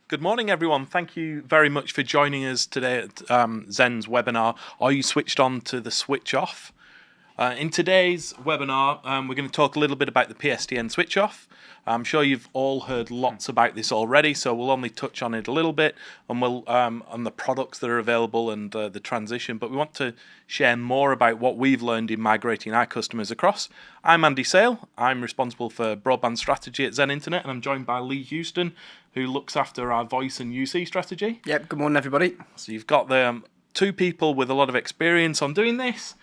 Good morning, everyone. Thank you very much for joining us today at Zen's webinar. Are you switched on to the switch off? In today's webinar, we're going to talk a little bit about the PSTN switch off. I'm sure you've all heard lots about this already, so we'll only touch on it a little bit, and we'll on the products that are available and the transition. But we want to share more about what we've learned in migrating our customers across. I'm Andy Sale. I'm responsible for broadband strategy at Zen Internet, and I'm joined by Lee Houston, who looks after our voice and UC strategy. Yep. Good morning, everybody. So you've got the two people with a lot of experience on doing this.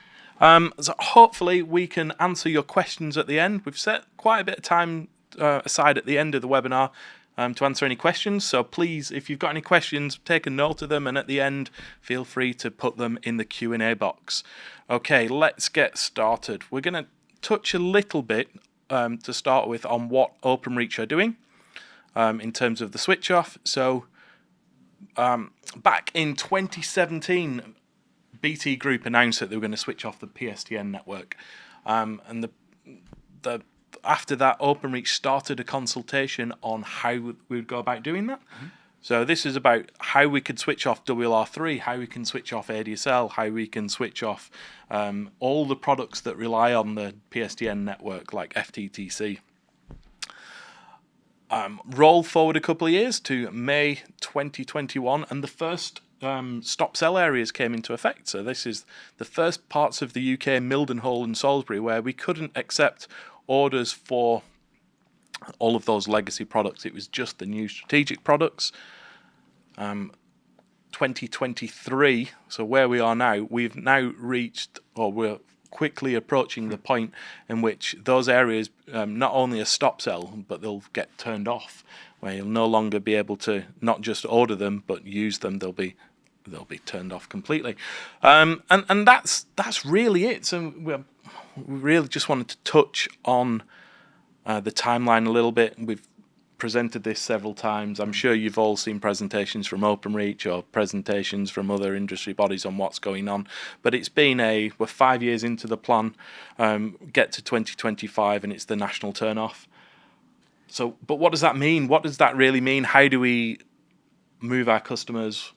So hopefully we can answer your questions at the end. We've set quite a bit of time aside at the end of the webinar to answer any questions. So please, if you've got any questions, take a note of them, and at the end, feel free to put them in the Q&A box. Okay, let's get started. We're going to touch a little bit to start with on what OpenReach are doing in terms of the switch off. So back in 2017, BT Group announced that they were going to switch off the PSTN network, and after that, OpenReach started a consultation on how we would go about doing that. Mm-hmm. So this is about how we could switch off WLR3, how we can switch off ADSL, how we can switch off all the products that rely on the PSTN network, like FTTC. Roll forward a couple of years to May 2021, and the first stop sell areas came into effect. So this is the first parts of the UK, Mildenhall and Salisbury, where we couldn't accept orders for all of those legacy products. It was just the new strategic products. 2023, so where we are now, we've now reached, or we're quickly approaching the point in which those areas not only a stop sell, but they'll get turned off, where you'll no longer be able to not just order them but use them. They'll be turned off completely, and that's really it. So we really just wanted to touch on the timeline a little bit. We've presented this several times. I'm sure you've all seen presentations from OpenReach or presentations from other industry bodies on what's going on. But it's been we're 5 years into the plan, get to 2025, and it's the national turn-off. So, but what does that mean? What does that really mean? How do we move our customers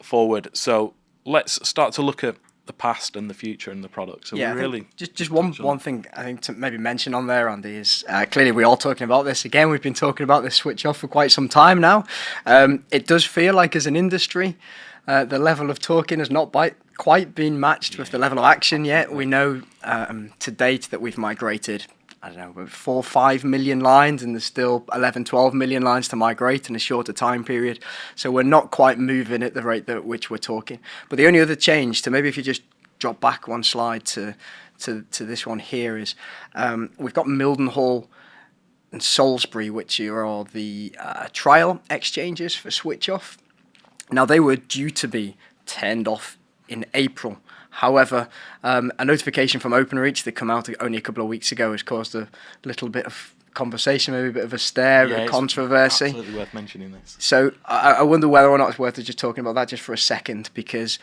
forward? So let's start to look at the past and the future and the product. So yeah, really just one thing I think to maybe mention on there, Andy, is clearly we're all talking about this again. We've been talking about this switch off for quite some time now. It does feel like as an industry, the level of talking has not quite been matched with the level of action yet. We know to date that we've migrated, I don't know, 4 or 5 million lines, and there's still 11, 12 million lines to migrate in a shorter time period. So we're not quite moving at the rate at which we're talking. But the only other change, to maybe if you just drop back one slide to this one here, is we've got Mildenhall and Salisbury, which are the trial exchanges for switch off. Now, they were due to be turned off in April. However, a notification from OpenReach that came out only a couple of weeks ago has caused a little bit of conversation, maybe a bit of a stir, a bit of controversy. Absolutely worth mentioning this. So I wonder whether or not it's worth just talking about that just for a second, because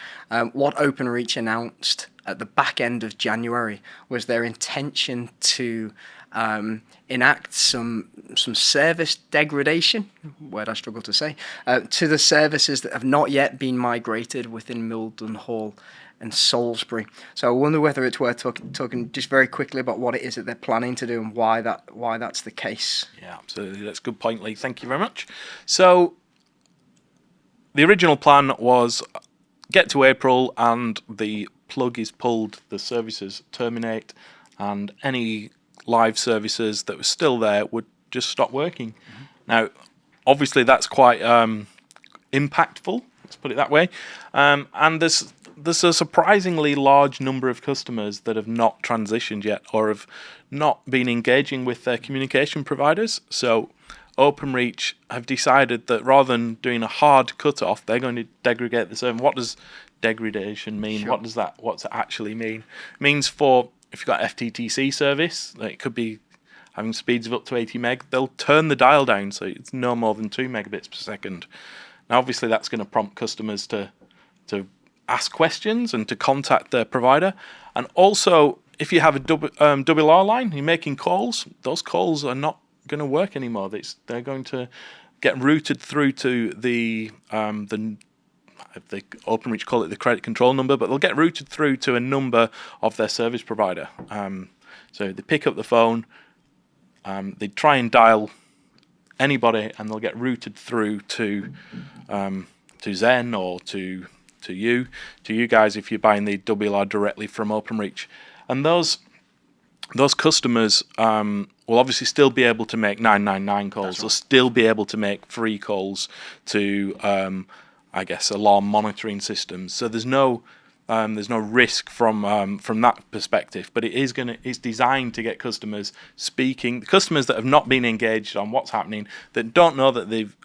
what OpenReach announced at the back end of January was their intention to enact some service degradation, word I struggle to say, to the services that have not yet been migrated within Mildenhall and Salisbury. So I wonder whether it's worth talking just very quickly about what it is that they're planning to do and why that's the case. Yeah, absolutely. That's a good point, Lee. Thank you very much. So the original plan was get to April and the plug is pulled, the services terminate, and any live services that were still there would just stop working. Mm-hmm. Now, obviously, that's quite impactful, let's put it that way, and there's a surprisingly large number of customers that have not transitioned yet or have not been engaging with their communication providers. So OpenReach have decided that rather than doing a hard cut-off, they're going to degrade the service. What does degradation mean? Sure. What's it actually mean? It means for, if you've got FTTC service, it could be having speeds of up to 80 meg, they'll turn the dial down so it's no more than 2 megabits per second. Now, obviously, that's going to prompt customers to ask questions and to contact their provider. And also, if you have a WLR line, you're making calls, those calls are not going to work anymore. They're going to get routed through to the OpenReach call it the credit control number, but they'll get routed through to a number of their service provider. So they pick up the phone, they try and dial anybody, and they'll get routed through to Zen or to you guys if you're buying the WLR directly from OpenReach. And those customers will obviously still be able to make 999 calls. Right. They'll still be able to make free calls to, I guess, alarm monitoring systems. So there's no risk from that perspective. But it's designed to get customers speaking. The customers that have not been engaged on what's happening, that don't know that they've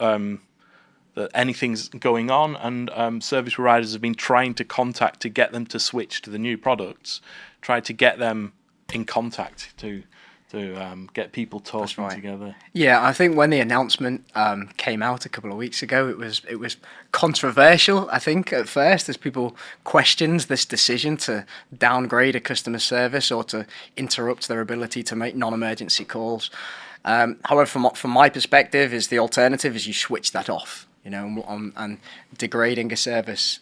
that anything's going on, and service providers have been trying to contact to get them to switch to the new products, try to get them in contact to get people talking together. Yeah, I think when the announcement came out a couple of weeks ago, it was controversial, I think, at first, as people questioned this decision to downgrade a customer service or to interrupt their ability to make non-emergency calls. However, from my perspective, is the alternative is you switch that off. And degrading a service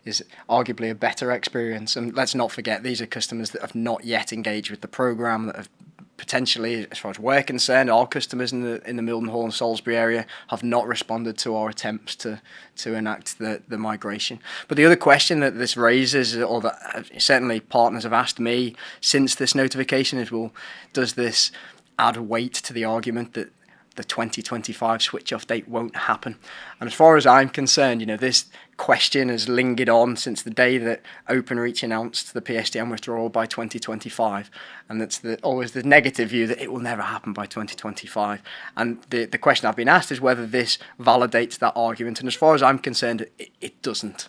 is arguably a better experience. And let's not forget, these are customers that have not yet engaged with the program, that have potentially, as far as we're concerned, our customers in the Mildenhall and Salisbury area have not responded to our attempts to enact the migration. But the other question that this raises, or that certainly partners have asked me since this notification, is, well, does this add weight to the argument that the 2025 switch-off date won't happen? And as far as I'm concerned, this question has lingered on since the day that OpenReach announced the PSTN withdrawal by 2025, and that's always the negative view that it will never happen by 2025. And the question I've been asked is whether this validates that argument, and as far as I'm concerned, it doesn't.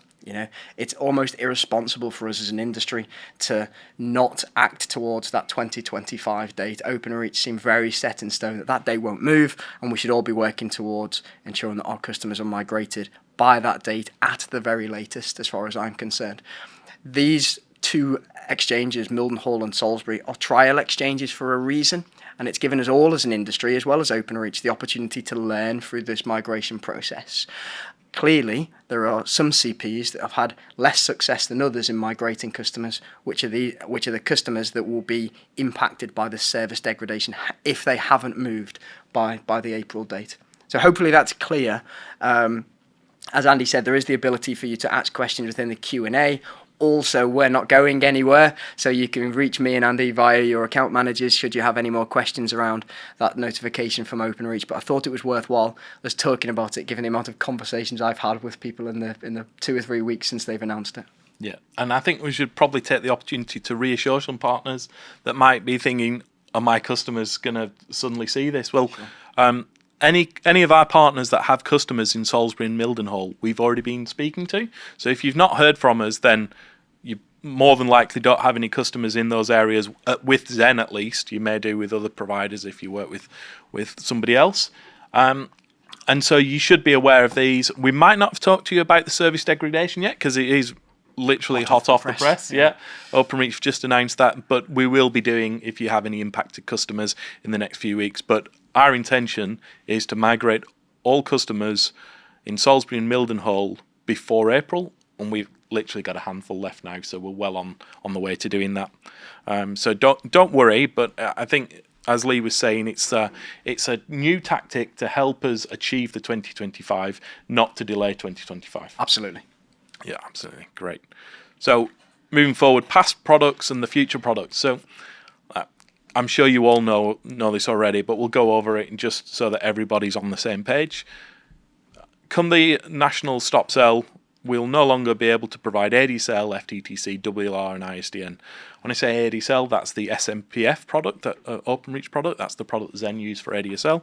It's almost irresponsible for us as an industry to not act towards that 2025 date. OpenReach seem very set in stone that date won't move, and we should all be working towards ensuring that our customers are migrated by that date at the very latest, as far as I'm concerned. These two exchanges, Mildenhall and Salisbury, are trial exchanges for a reason, and it's given us all as an industry, as well as OpenReach, the opportunity to learn through this migration process. Clearly, there are some CPs that have had less success than others in migrating customers, which are the customers that will be impacted by this service degradation if they haven't moved by the April date. So hopefully that's clear. As Andy said, there is the ability for you to ask questions within the Q&A. Also, we're not going anywhere, so you can reach me and Andy via your account managers should you have any more questions around that notification from OpenReach. But I thought it was worthwhile us talking about it, given the amount of conversations I've had with people in the 2 or 3 weeks since they've announced it. Yeah, and I think we should probably take the opportunity to reassure some partners that might be thinking, are my customers going to suddenly see this? Well, sure. Any of our partners that have customers in Salisbury and Mildenhall, we've already been speaking to. So if you've not heard from us, then you more than likely don't have any customers in those areas, with Zen at least. You may do with other providers if you work with somebody else. And so you should be aware of these. We might not have talked to you about the service degradation yet, because it is literally hot off the press. Yeah. OpenReach just announced that, but we will be doing if you have any impacted customers in the next few weeks. But our intention is to migrate all customers in Salisbury and Mildenhall before April, and we've literally got a handful left now, so we're well on the way to doing that. So don't worry, but I think, as Lee was saying, it's a new tactic to help us achieve the 2025, not to delay 2025. Absolutely. Yeah, absolutely. Great. So moving forward, past products and the future products. So I'm sure you all know this already, but we'll go over it just so that everybody's on the same page. Come the national stop sell, we'll no longer be able to provide ADSL, FTTC, WLR, and ISDN. When I say ADSL, that's the SMPF product, that OpenReach product. That's the product Zen use for ADSL.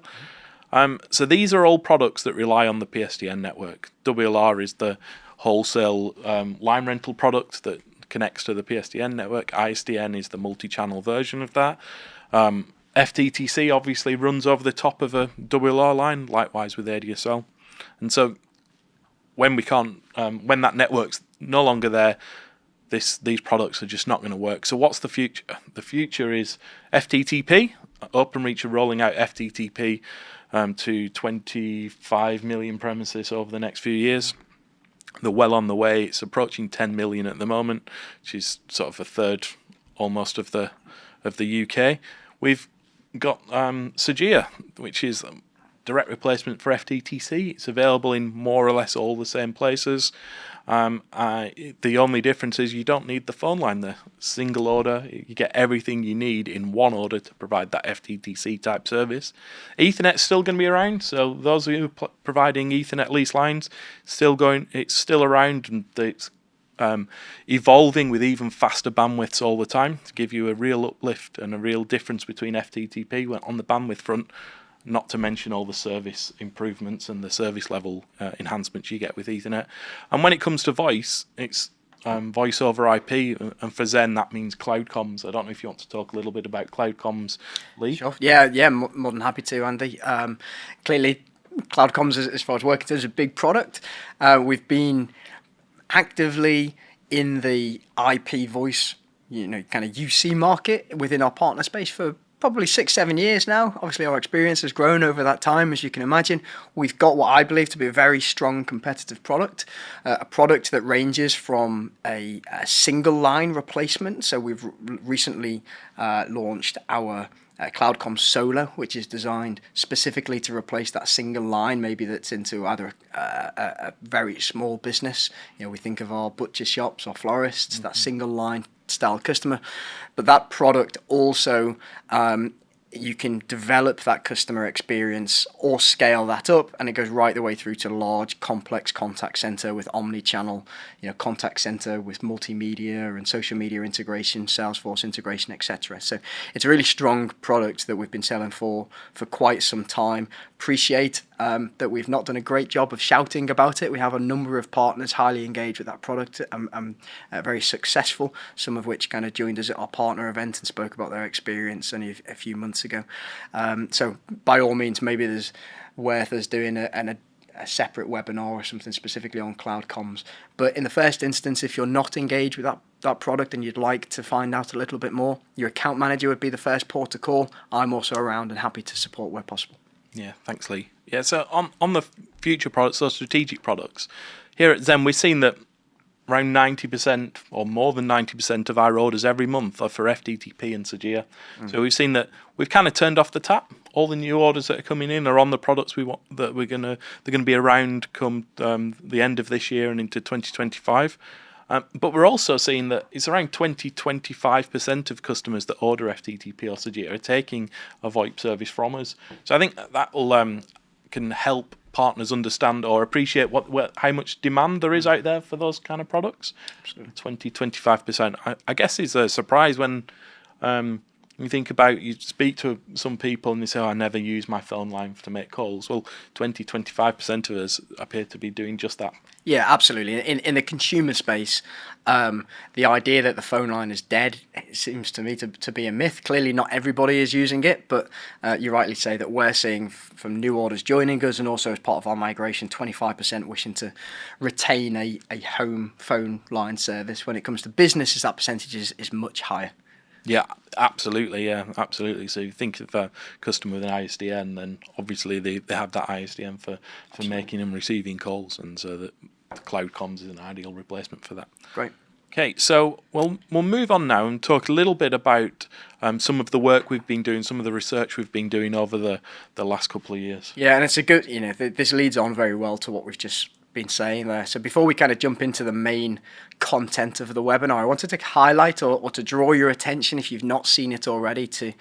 So these are all products that rely on the PSTN network. WLR is the wholesale line rental product that connects to the PSTN network. ISDN is the multi-channel version of that. FTTC obviously runs over the top of a WLR line, likewise with ADSL. And so when that network's no longer there, these products are just not going to work. So what's the future? The future is FTTP, Openreach are rolling out FTTP to 25 million premises over the next few years. They're well on the way. It's approaching 10 million at the moment, which is sort of a third almost of the UK. We've got Sagia, which is direct replacement for FTTC. It's available in more or less all the same places. The only difference is you don't need the phone line. The single order, you get everything you need in one order to provide that FTTC type service. Ethernet's still going to be around, so those of you providing Ethernet lease lines, it's still around, and it's evolving with even faster bandwidths all the time to give you a real uplift and a real difference between FTTP on the bandwidth front. Not to mention all the service improvements and the service level enhancements you get with Ethernet. And when it comes to voice, it's voice over IP, and for Zen that means cloud comms. I don't know if you want to talk a little bit about cloud comms, Lee. Sure. Yeah, more than happy to, Andy. Clearly, cloud comms, as far as working, is a big product. We've been actively in the IP voice, kind of UC market within our partner space for probably 6-7 years now. Obviously, our experience has grown over that time, as you can imagine. We've got what I believe to be a very strong competitive product, a product that ranges from a single line replacement. So we've recently launched our CloudCom Solo, which is designed specifically to replace that single line, maybe that's into either a very small business. We think of our butcher shops or florists, that single line style customer. But that product also, you can develop that customer experience or scale that up, and it goes right the way through to large, complex contact center with omni-channel, contact center with multimedia and social media integration, Salesforce integration, etc. So it's a really strong product that we've been selling for quite some time. Appreciate that we've not done a great job of shouting about it. We have a number of partners highly engaged with that product, very successful, some of which kind of joined us at our partner event and spoke about their experience only a few months ago. So by all means, maybe there's worth us doing a separate webinar or something specifically on cloud comms. But in the first instance, if you're not engaged with that product and you'd like to find out a little bit more, your account manager would be the first port to call. I'm also around and happy to support where possible. Yeah, thanks, Lee. Yeah, so on the future products, or strategic products, here at Zen, we've seen that around 90% or more than 90% of our orders every month are for FTTP and Sagia. So we've seen that we've kind of turned off the tap. All the new orders that are coming in are on the products we want, that they're going to be around come the end of this year and into 2025. But we're also seeing that it's around 20-25% of customers that order FTTP or Sagia are taking a VoIP service from us. So I think that will can help partners understand or appreciate how much demand there is out there for those kind of products. 20-25%. I guess is a surprise when you think about, you speak to some people and they say, I never use my phone line to make calls. Well, 20-25% of us appear to be doing just that. Yeah, absolutely. In the consumer space, the idea that the phone line is dead, it seems to me to be a myth. Clearly not everybody is using it, but you rightly say that we're seeing from new orders joining us, and also as part of our migration, 25% wishing to retain a home phone line service. When it comes to businesses, that percentage is much higher. Yeah, absolutely. Yeah, absolutely. So you think of a customer with an ISDN, then obviously they have that ISDN for making and receiving calls, and so that cloud comms is an ideal replacement for that. Great. Okay, so we'll move on now and talk a little bit about some of the work we've been doing, some of the research we've been doing over the last couple of years. Yeah, and it's a good, this leads on very well to what we've just been saying there. So before we kind of jump into the main content of the webinar, I wanted to highlight or to draw your attention, if you've not seen it already, to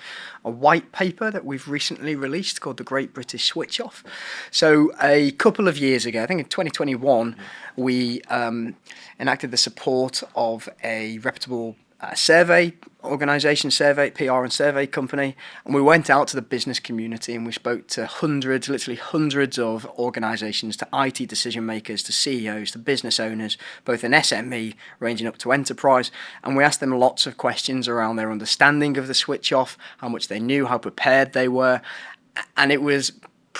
a white paper that we've recently released called The Great British Switch Off. So a couple of years ago, I think in 2021, we enacted the support of a reputable survey organisation, PR and survey company, and we went out to the business community and we spoke to literally hundreds of organisations, to IT decision makers, to CEOs, to business owners, both in SME ranging up to enterprise, and we asked them lots of questions around their understanding of the switch off, how much they knew, how prepared they were, and it was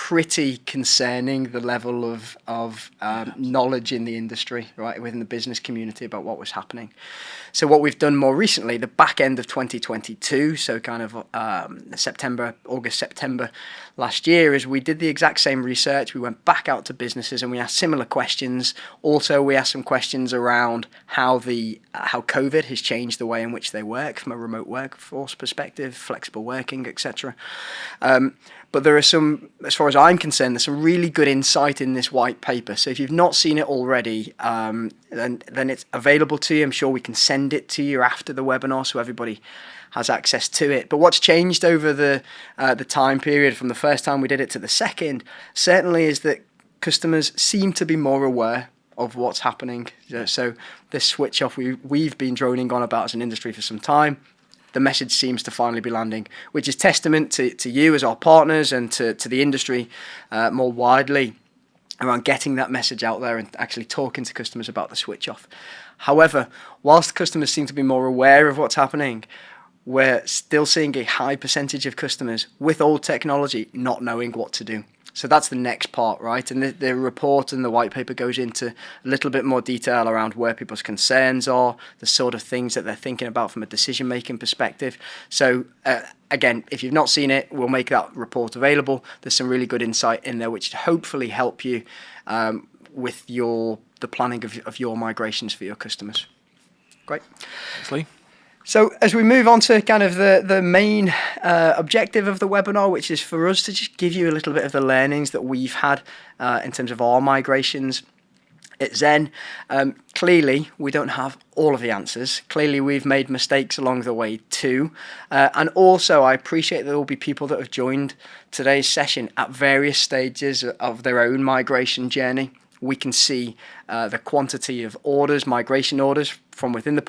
pretty concerning, the level of knowledge in the industry, right, within the business community about what was happening. So what we've done more recently, the back end of 2022, so kind of August, September last year, is we did the exact same research. We went back out to businesses and we asked similar questions. Also, we asked some questions around how COVID has changed the way in which they work from a remote workforce perspective, flexible working, etc. But there are some, as far as I'm concerned, there's some really good insight in this white paper. So if you've not seen it already, then it's available to you. I'm sure we can send it to you after the webinar so everybody has access to it. But what's changed over the time period from the first time we did it to the second, certainly is that customers seem to be more aware of what's happening. So this switch off we've been droning on about as an industry for some time, the message seems to finally be landing, which is testament to you as our partners and to the industry more widely around getting that message out there and actually talking to customers about the switch off. However, whilst customers seem to be more aware of what's happening, we're still seeing a high percentage of customers with old technology not knowing what to do. So that's the next part, right? And the report and the white paper goes into a little bit more detail around where people's concerns are, the sort of things that they're thinking about from a decision-making perspective. So again, if you've not seen it, we'll make that report available. There's some really good insight in there, which hopefully help you with the planning of your migrations for your customers. Great. Thanks, Lee. So as we move on to kind of the main objective of the webinar, which is for us to just give you a little bit of the learnings that we've had in terms of our migrations at Zen. Clearly, we don't have all of the answers. Clearly, we've made mistakes along the way too. And also, I appreciate there will be people that have joined today's session at various stages of their own migration journey. We can see the quantity of orders, migration orders from within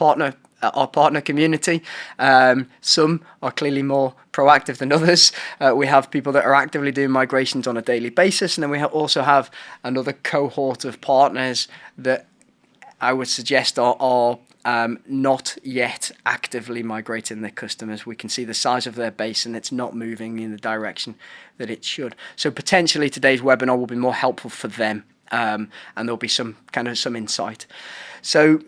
our partner community. Some are clearly more proactive than others. We have people that are actively doing migrations on a daily basis, and then we also have another cohort of partners that I would suggest are not yet actively migrating their customers. We can see the size of their base and it's not moving in the direction that it should. So potentially today's webinar will be more helpful for them, and there'll be some insight. So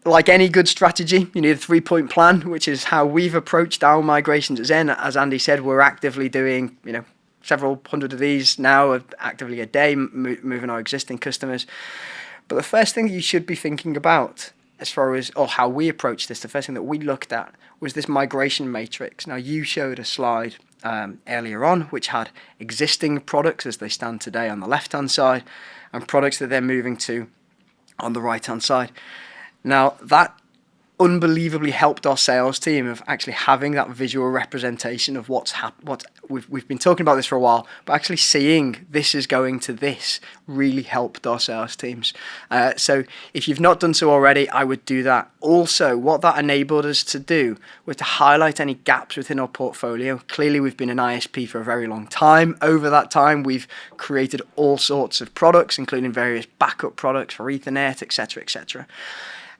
like any good strategy, you need a 3-point plan, which is how we've approached our migrations at Zen. As Andy said, we're actively doing, several hundred of these now, actively a day, moving our existing customers. But the first thing that you should be thinking about, as far as, or how we approach this, the first thing that we looked at was this migration matrix. Now, you showed a slide earlier on, which had existing products as they stand today on the left-hand side, and products that they're moving to on the right-hand side. Now, that unbelievably helped our sales team of actually having that visual representation of what's we've been talking about this for a while, but actually seeing this is going to this really helped our sales teams. So if you've not done so already, I would do that. Also, what that enabled us to do was to highlight any gaps within our portfolio. Clearly, we've been an ISP for a very long time. Over that time, we've created all sorts of products, including various backup products for Ethernet, etc., etc.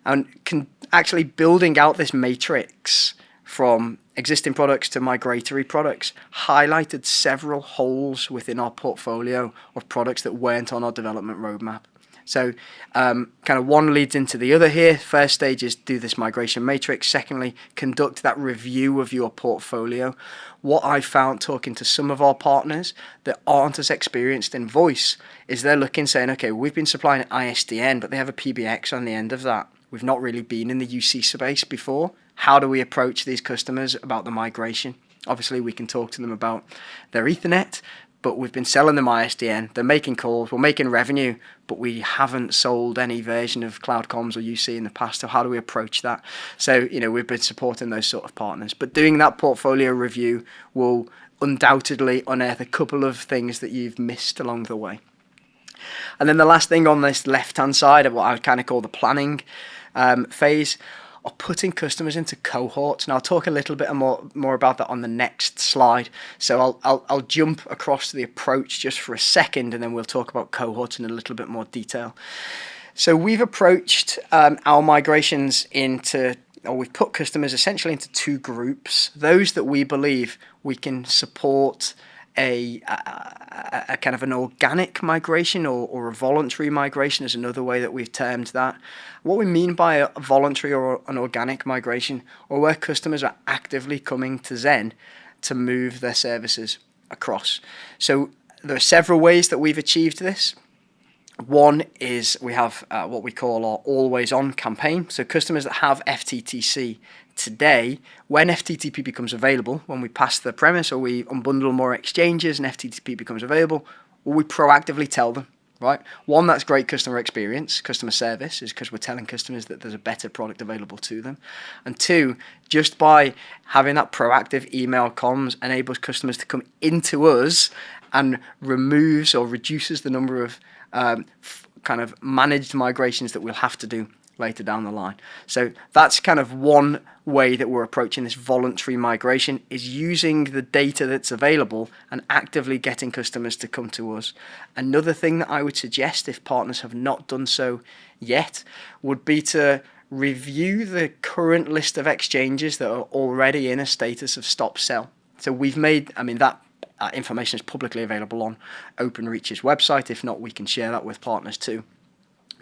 And actually building out this matrix from existing products to migratory products highlighted several holes within our portfolio of products that weren't on our development roadmap. So kind of one leads into the other here. First stage is do this migration matrix. Secondly, conduct that review of your portfolio. What I found talking to some of our partners that aren't as experienced in voice is they're looking, saying, okay, we've been supplying ISDN, but they have a PBX on the end of that. We've not really been in the UC space before. How do we approach these customers about the migration? Obviously, we can talk to them about their Ethernet, but we've been selling them ISDN. They're making calls, we're making revenue, but we haven't sold any version of Cloud Comms or UC in the past. So how do we approach that? So, we've been supporting those sort of partners. But doing that portfolio review will undoubtedly unearth a couple of things that you've missed along the way. And then the last thing on this left-hand side of what I would kind of call the planning phase are putting customers into cohorts. Now I'll talk a little bit more about that on the next slide. So I'll jump across to the approach just for a second, and then we'll talk about cohorts in a little bit more detail. So we've approached our migrations we've put customers essentially into two groups. Those that we believe we can support a kind of an organic migration or a voluntary migration is another way that we've termed that. What we mean by a voluntary or an organic migration, or where customers are actively coming to Zen to move their services across. So there are several ways that we've achieved this. One is we have what we call our always on campaign. So customers that have FTTC today, when FTTP becomes available, when we pass the premise or we unbundle more exchanges and FTTP becomes available, we proactively tell them, right? One, that's great customer experience, customer service, is because we're telling customers that there's a better product available to them. And two, just by having that proactive email comms enables customers to come into us and removes or reduces the number of kind of managed migrations that we'll have to do later down the line. So that's kind of one way that we're approaching this voluntary migration, is using the data that's available and actively getting customers to come to us. Another thing that I would suggest, if partners have not done so yet, would be to review the current list of exchanges that are already in a status of stop sell. So we've made, that information is publicly available on OpenReach's website. If not, we can share that with partners too.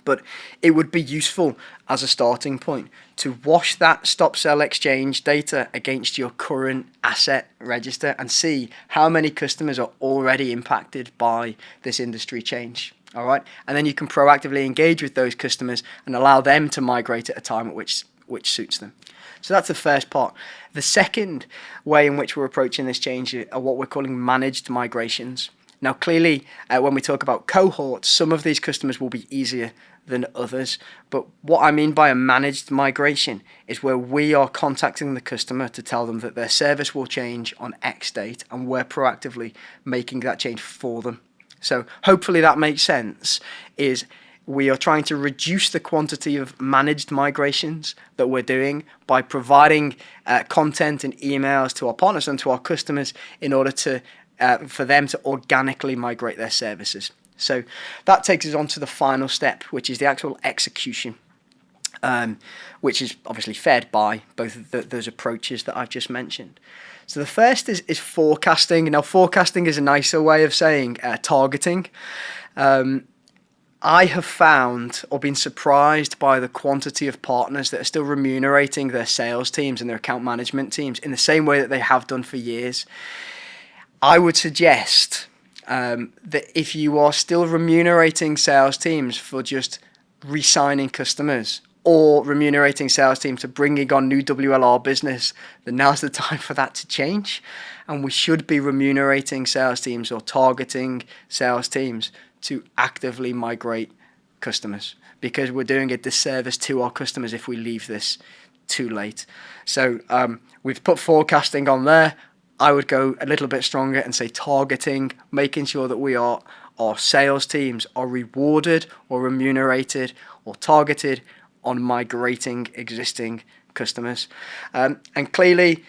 But it would be useful as a starting point to wash that stop sell exchange data against your current asset register and see how many customers are already impacted by this industry change. All right. And then you can proactively engage with those customers and allow them to migrate at a time at which suits them. So that's the first part. The second way in which we're approaching this change are what we're calling managed migrations. Now, clearly, when we talk about cohorts, some of these customers will be easier than others. But what I mean by a managed migration is where we are contacting the customer to tell them that their service will change on X date, and we're proactively making that change for them. So hopefully that makes sense, is we are trying to reduce the quantity of managed migrations that we're doing by providing content and emails to our partners and to our customers in order to for them to organically migrate their services. So that takes us on to the final step, which is the actual execution, which is obviously fed by both of those approaches that I've just mentioned. So the first is forecasting. Now, forecasting is a nicer way of saying targeting. I have found or been surprised by the quantity of partners that are still remunerating their sales teams and their account management teams in the same way that they have done for years. I would suggest that if you are still remunerating sales teams for just re-signing customers or remunerating sales teams to bringing on new WLR business, then now's the time for that to change. And we should be remunerating sales teams or targeting sales teams to actively migrate customers, because we're doing a disservice to our customers if we leave this too late. So we've put forecasting on there. I would go a little bit stronger and say targeting, making sure that our sales teams are rewarded or remunerated or targeted on migrating existing customers. And clearly,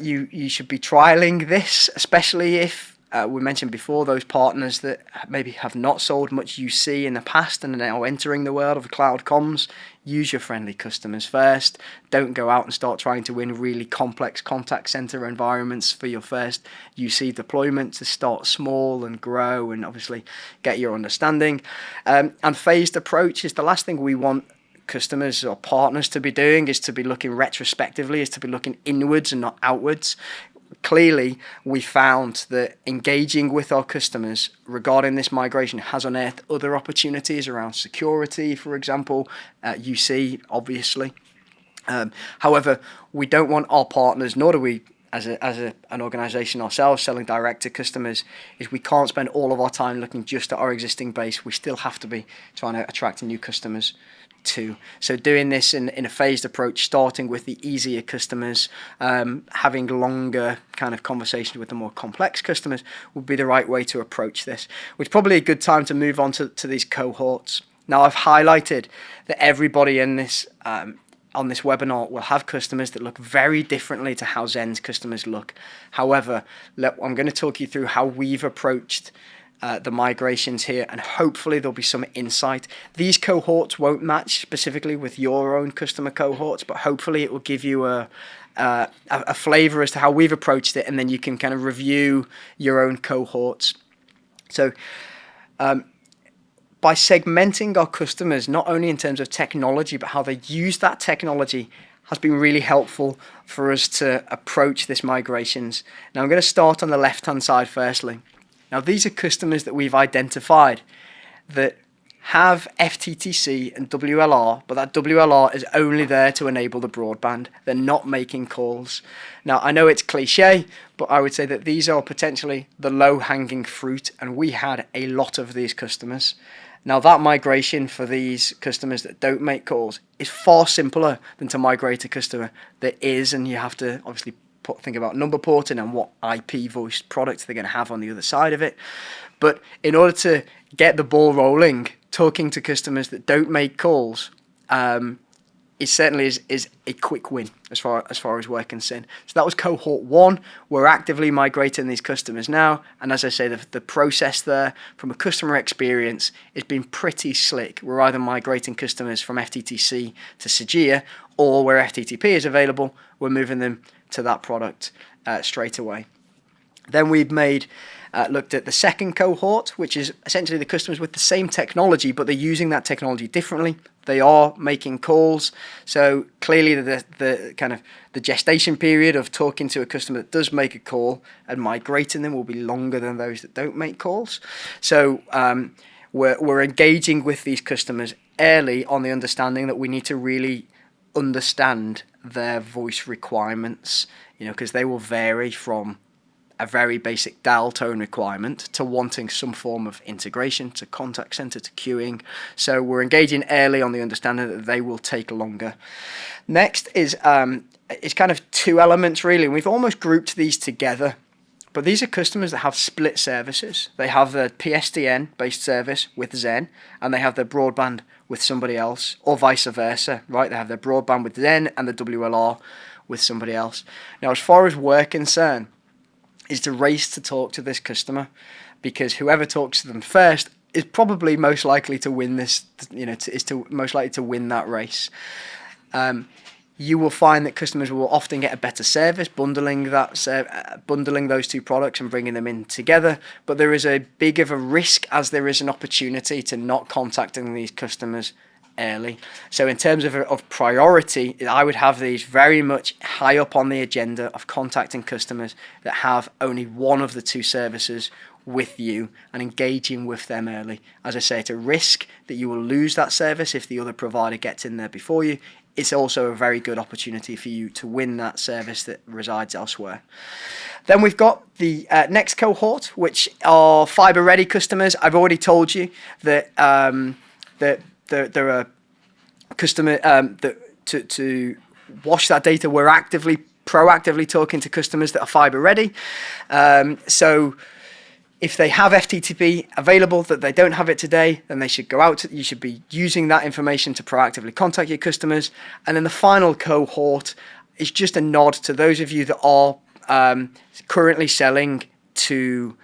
you should be trialing this, especially if we mentioned before those partners that maybe have not sold much UC in the past and are now entering the world of cloud comms. Use your friendly customers first. Don't go out and start trying to win really complex contact center environments for your first UC deployment. To start small and grow and obviously get your understanding. And phased approach is the last thing we want customers or partners to be doing, is to be looking retrospectively, is to be looking inwards and not outwards. Clearly, we found that engaging with our customers regarding this migration has unearthed other opportunities around security, for example, UC, obviously. However, we don't want our partners, nor do we as an organisation ourselves selling direct to customers, is we can't spend all of our time looking just at our existing base. We still have to be trying to attract new customers too. So doing this in a phased approach, starting with the easier customers, having longer kind of conversations with the more complex customers would be the right way to approach this, which is probably a good time to move on to these cohorts. Now, I've highlighted that everybody in this on this webinar will have customers that look very differently to how Zen's customers look. However, I'm going to talk you through how we've approached the migrations here, and hopefully there'll be some insight. These cohorts won't match specifically with your own customer cohorts, but hopefully it will give you a a flavour as to how we've approached it, and then you can kind of review your own cohorts. So by segmenting our customers, not only in terms of technology, but how they use that technology, has been really helpful for us to approach this migrations. Now I'm going to start on the left-hand side firstly. Now these are customers that we've identified that have FTTC and WLR, but that WLR is only there to enable the broadband. They're not making calls. Now, I know it's cliche, but I would say that these are potentially the low-hanging fruit, and we had a lot of these customers. Now, that migration for these customers that don't make calls is far simpler than to migrate a customer that is, and you have to obviously think about number porting and what IP voice products they're going to have on the other side of it. But in order to get the ball rolling, talking to customers that don't make calls, it certainly is a quick win as far as we're concerned. So that was cohort 1. We're actively migrating these customers now, and as I say, the process there from a customer experience has been pretty slick. We're either migrating customers from FTTC to Sagia, or where FTTP is available, we're moving them to that product straight away. Then we've looked at the second cohort, which is essentially the customers with the same technology, but they're using that technology differently. They are making calls. So clearly the kind of the gestation period of talking to a customer that does make a call and migrating them will be longer than those that don't make calls. So we're engaging with these customers early on the understanding that we need to really understand their voice requirements, because they will vary from a very basic dial tone requirement to wanting some form of integration to contact center to queuing. So we're engaging early on the understanding that they will take longer. Next is it's kind of 2 elements really, and we've almost grouped these together. But these are customers that have split services. They have their PSTN based service with Zen, and they have their broadband with somebody else, or vice versa, right? They have their broadband with Zen and the WLR with somebody else. Now, as far as we're concerned, is to race to talk to this customer, because whoever talks to them first is probably most likely to win this, most likely to win that race. You will find that customers will often get a better service bundling those 2 products and bringing them in together, but there is a big of a risk as there is an opportunity to not contacting these customers early. So in terms of priority, I would have these very much high up on the agenda of contacting customers that have only one of the 2 services with you and engaging with them early. As I say, it's a risk that you will lose that service if the other provider gets in there before you. It's also a very good opportunity for you to win that service that resides elsewhere. Then we've got the next cohort, which are fiber ready customers. I've already told you that there are customer that to wash that data. We're proactively talking to customers that are fiber ready. So if they have FTTP available that they don't have it today, then they should go out. You should be using that information to proactively contact your customers. And then the final cohort is just a nod to those of you that are currently selling to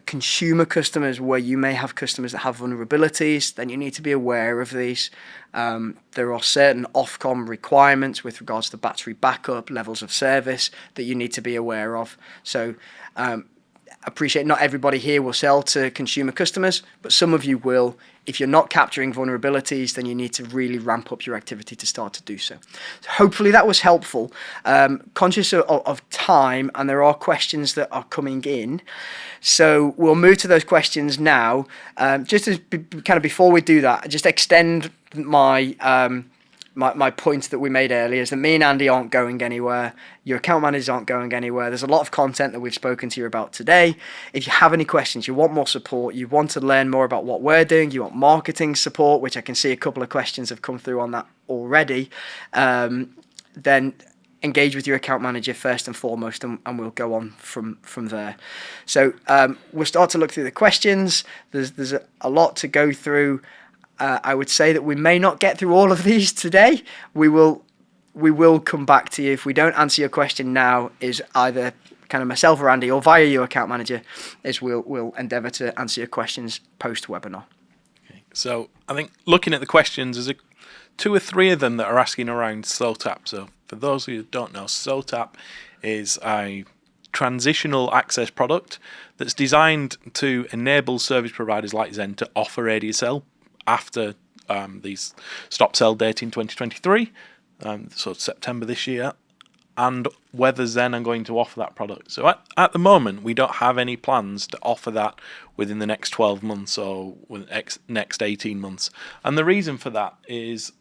consumer customers, where you may have customers that have vulnerabilities. Then you need to be aware of these. There are certain Ofcom requirements with regards to battery backup, levels of service that you need to be aware of. So appreciate not everybody here will sell to consumer customers, but some of you will. If you're not capturing vulnerabilities, then you need to really ramp up your activity to start to do so. So hopefully that was helpful. Conscious of time, and there are questions that are coming in. So we'll move to those questions now. Just as kind of before we do that, just extend my point that we made earlier is that me and Andy aren't going anywhere. Your account managers aren't going anywhere. There's a lot of content that we've spoken to you about today. If you have any questions, you want more support, you want to learn more about what we're doing, you want marketing support, which I can see a couple of questions have come through on that already, then engage with your account manager first and foremost, and we'll go on from there. So we'll start to look through the questions. There's a lot to go through. I would say that we may not get through all of these today. We will come back to you. If we don't answer your question now, is either kind of myself or Andy, or via your account manager, is we'll endeavour to answer your questions post-webinar. Okay. So I think looking at the questions, there's two or three of them that are asking around SOTAP. So for those who don't know, SOTAP is a transitional access product that's designed to enable service providers like Zen to offer ADSL after these stop sell date in 2023, so September this year, and whether Zen are going to offer that product. So at the moment, we don't have any plans to offer that within the next 12 months or next 18 months. And the reason for that is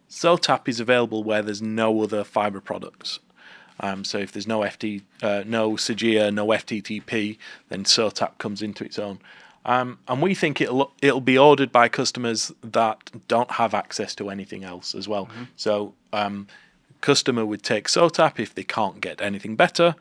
SOTAP is available where there's no other fibre products. So if there's no no Sagia, no FTTP, then SOTAP comes into its own. And we think it'll be ordered by customers that don't have access to anything else as well. Mm-hmm. So customer would take SOTAP if they can't get anything better.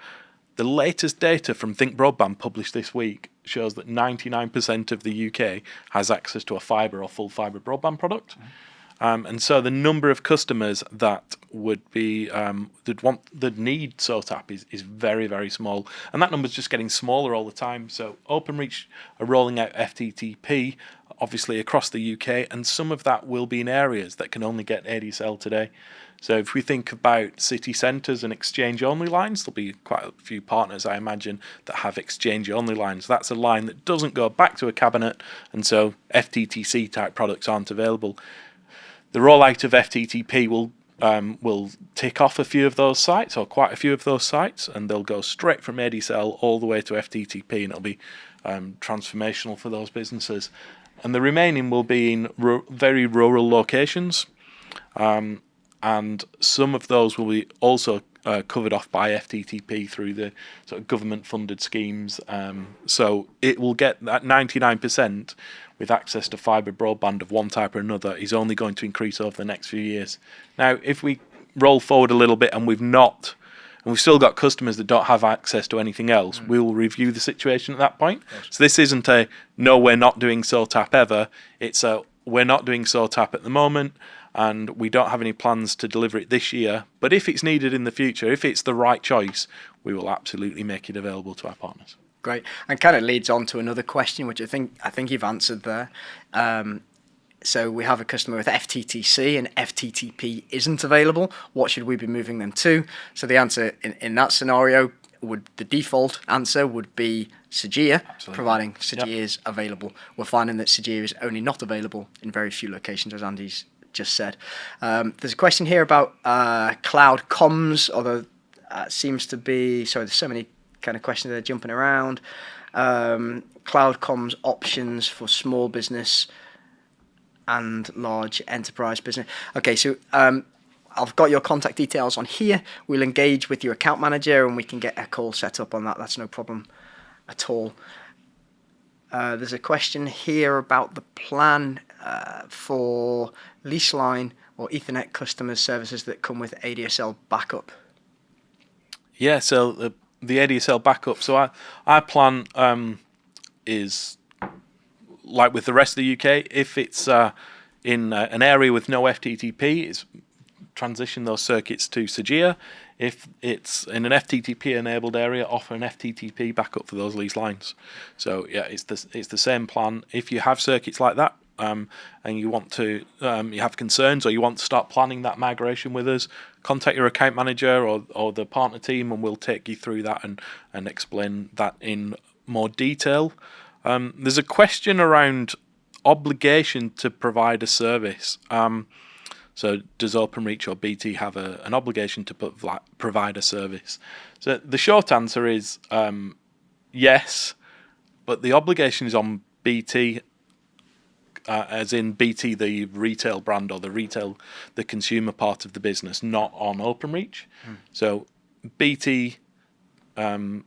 The latest data from Think Broadband published this week shows that 99% of the UK has access to a fibre or full fibre broadband product. Mm-hmm. And so the number of customers that would be that need SOTAP is very, very small, and that number's just getting smaller all the time. So Openreach are rolling out FTTP, obviously across the UK, and some of that will be in areas that can only get ADSL today. So if we think about city centres and exchange-only lines, there'll be quite a few partners, I imagine, that have exchange-only lines. That's a line that doesn't go back to a cabinet, and so FTTC-type products aren't available. The rollout of FTTP will tick off a few of those sites, or quite a few of those sites, and they'll go straight from ADSL all the way to FTTP, and it'll be transformational for those businesses. And the remaining will be in very rural locations. And some of those will be also covered off by FTTP through the sort of government-funded schemes. So it will get that 99% with access to fibre broadband of one type or another is only going to increase over the next few years. Now, if we roll forward a little bit and we've still got customers that don't have access to anything else, we will review the situation at that point. Yes. So this isn't a, no, we're not doing SOTAP ever. It's a, we're not doing SOTAP at the moment, and we don't have any plans to deliver it this year. But if it's needed in the future, if it's the right choice, we will absolutely make it available to our partners. Great, and kind of leads on to another question, which I think you've answered there. So we have a customer with FTTC and FTTP isn't available. What should we be moving them to? So the answer in that scenario the default answer would be Sagia, providing Sagia is available. We're finding that Sagia is only not available in very few locations, as Andy's just said. There's a question here about cloud comms, although seems to be, sorry, there's so many kind of questions that are jumping around. Cloud comms options for small business and large enterprise business. Okay, so I've got your contact details on here. We'll engage with your account manager and we can get a call set up on that. That's no problem at all. There's a question here about the plan for lease line or Ethernet customer services that come with ADSL backup. Yeah, so the ADSL backup. So our plan is like with the rest of the UK. If it's in an area with no FTTP, it's transition those circuits to Sagia. If it's in an FTTP-enabled area, offer an FTTP backup for those lease lines. So yeah, it's the same plan. If you have circuits like that, and you want to, you have concerns, or you want to start planning that migration with us, contact your account manager or the partner team, and we'll take you through that and explain that in more detail. There's a question around obligation to provide a service. So does Openreach or BT have an obligation to provide a service? So the short answer is yes, but the obligation is on BT, as in BT, the retail brand or the consumer part of the business, not on Openreach. So BT and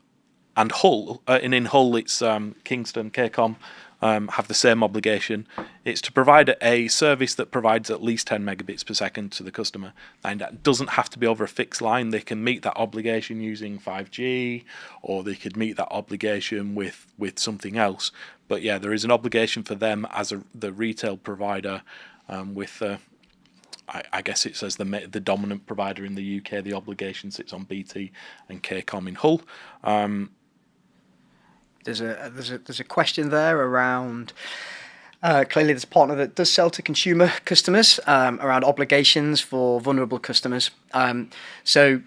Hull, and in Hull it's Kingston, KCOM, have the same obligation. It's to provide a service that provides at least 10 megabits per second to the customer. And that doesn't have to be over a fixed line. They can meet that obligation using 5G, or they could meet that obligation with something else. But yeah, there is an obligation for them as the retail provider with I guess it says the dominant provider in the UK. The obligation sits on BT and KCOM in Hull. There's a question there around Clearly, there's a partner that does sell to consumer customers around obligations for vulnerable customers. So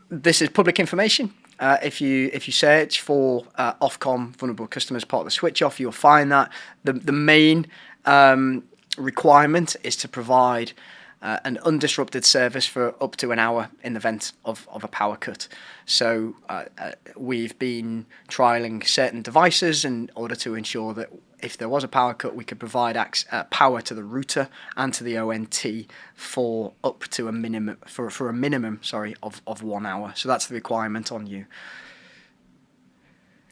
this is public information. If you search for Ofcom vulnerable customers part of the switch off, you'll find that the main requirement is to provide an undisrupted service for up to an hour in the event of a power cut. So we've been trialling certain devices in order to ensure that if there was a power cut, we could provide power to the router and to the ONT for up to a minimum for a minimum of 1 hour. So that's the requirement on you.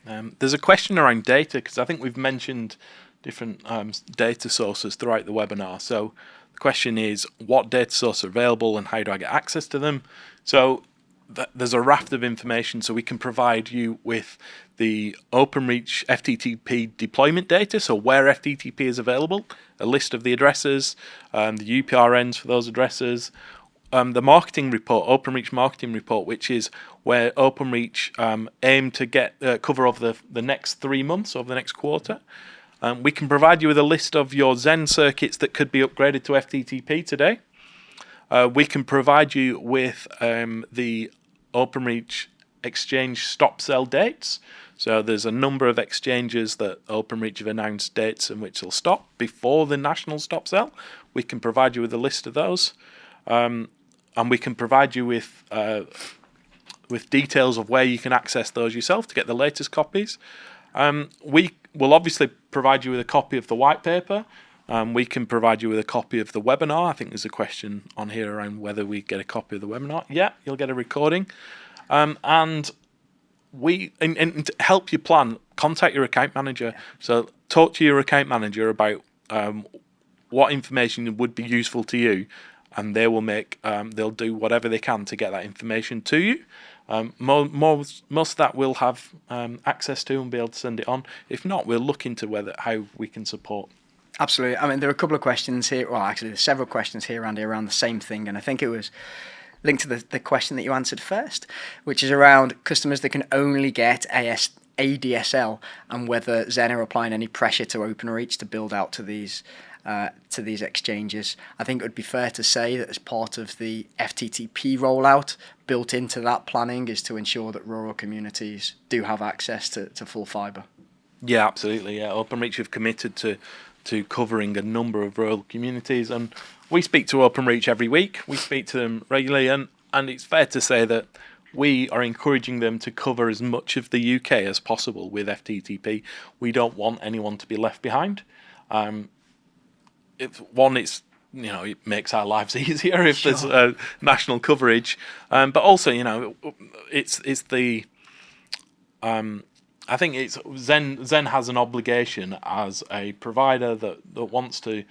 There's a question around data, because I think we've mentioned different data sources throughout the webinar. So the question is, what data sources are available and how do I get access to them? So there's a raft of information, so we can provide you with the OpenReach FTTP deployment data, so where FTTP is available, a list of the addresses, the UPRNs for those addresses, the marketing report, OpenReach marketing report, which is where OpenReach aim to get cover over the next 3 months, over the next quarter. We can provide you with a list of your Zen circuits that could be upgraded to FTTP today. We can provide you with the OpenReach exchange stop sell dates. So there's a number of exchanges that OpenReach have announced dates in which they'll stop before the national stop sell. We can provide you with a list of those. And we can provide you with details of where you can access those yourself to get the latest copies. We will obviously provide you with a copy of the white paper. We can provide you with a copy of the webinar. I think there's a question on here around whether we get a copy of the webinar. Yeah, you'll get a recording. And to help you plan, contact your account manager. So talk to your account manager about what information would be useful to you, and they will they'll do whatever they can to get that information to you. Most of that we'll have access to and be able to send it on. If not, we'll look into how we can support. Absolutely. I mean, there are a couple of questions here. Well, actually, there's several questions here, Andy, around the same thing. And I think it was linked to the question that you answered first, which is around customers that can only get ADSL and whether Zen are applying any pressure to OpenReach to build out to these exchanges. I think it would be fair to say that as part of the FTTP rollout, built into that planning is to ensure that rural communities do have access to full fibre. Yeah, absolutely. Yeah, OpenReach have committed to covering a number of rural communities, and we speak to OpenReach every week. We speak to them regularly, and it's fair to say that we are encouraging them to cover as much of the UK as possible with FTTP. We don't want anyone to be left behind. It makes our lives easier if there's national coverage, but also, it's the I think it's Zen has an obligation as a provider that wants to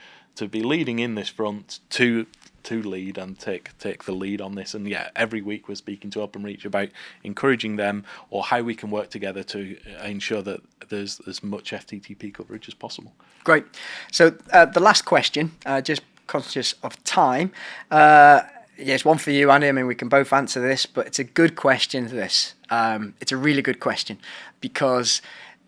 be leading in this front to lead and take the lead on this. And yeah, every week we're speaking to OpenReach about encouraging them or how we can work together to ensure that there's as much FTTP coverage as possible. Great. So the last question, just conscious of time. Yes, one for you, Andy. I mean, we can both answer this, but it's a good question, this. It's a really good question because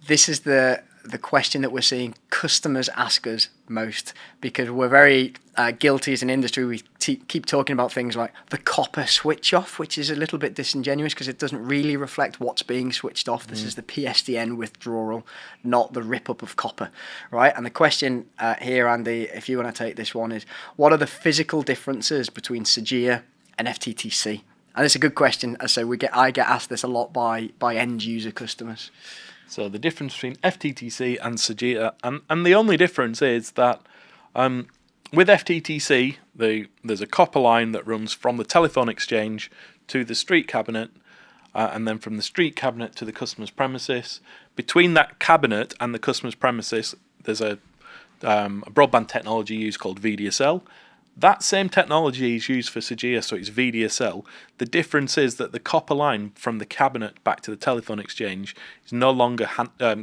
this is the question that we're seeing customers ask us most, because we're very guilty as an industry. We keep talking about things like the copper switch off, which is a little bit disingenuous because it doesn't really reflect what's being switched off. This is the PSTN withdrawal, not the rip up of copper, right? And the question here, Andy, if you want to take this one, is what are the physical differences between SAGIA and FTTC? And it's a good question. As I say, I get asked this a lot by end user customers. So the difference between FTTC and SAGIA, and the only difference is that with FTTC, there's a copper line that runs from the telephone exchange to the street cabinet, and then from the street cabinet to the customer's premises. Between that cabinet and the customer's premises, there's a broadband technology used called VDSL. That same technology is used for SAGIA, so it's VDSL. The difference is that the copper line from the cabinet back to the telephone exchange is no longer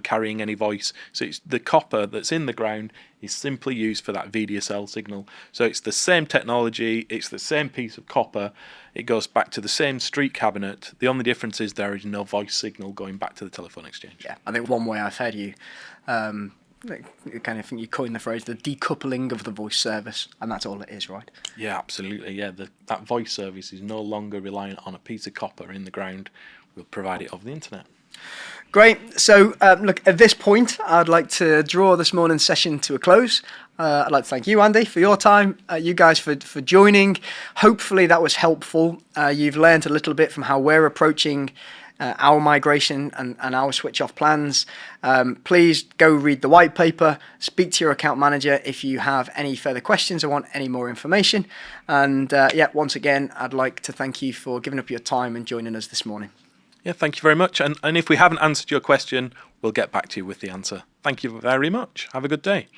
carrying any voice. So it's the copper that's in the ground is simply used for that VDSL signal. So it's the same technology, it's the same piece of copper. It goes back to the same street cabinet. The only difference is there is no voice signal going back to the telephone exchange. Yeah, I think one way I've heard you kind of think you coined the phrase, the decoupling of the voice service, and that's all it is, right? Yeah, absolutely. Yeah, that voice service is no longer reliant on a piece of copper in the ground. We'll provide it over the internet. Great. So, look, at this point, I'd like to draw this morning's session to a close. I'd like to thank you, Andy, for your time, you guys for joining. Hopefully that was helpful. You've learned a little bit from how we're approaching our migration and our switch off plans. Please go read the white paper, speak to your account manager if you have any further questions or want any more information. And once again, I'd like to thank you for giving up your time and joining us this morning. Yeah, thank you very much. And if we haven't answered your question, we'll get back to you with the answer. Thank you very much. Have a good day.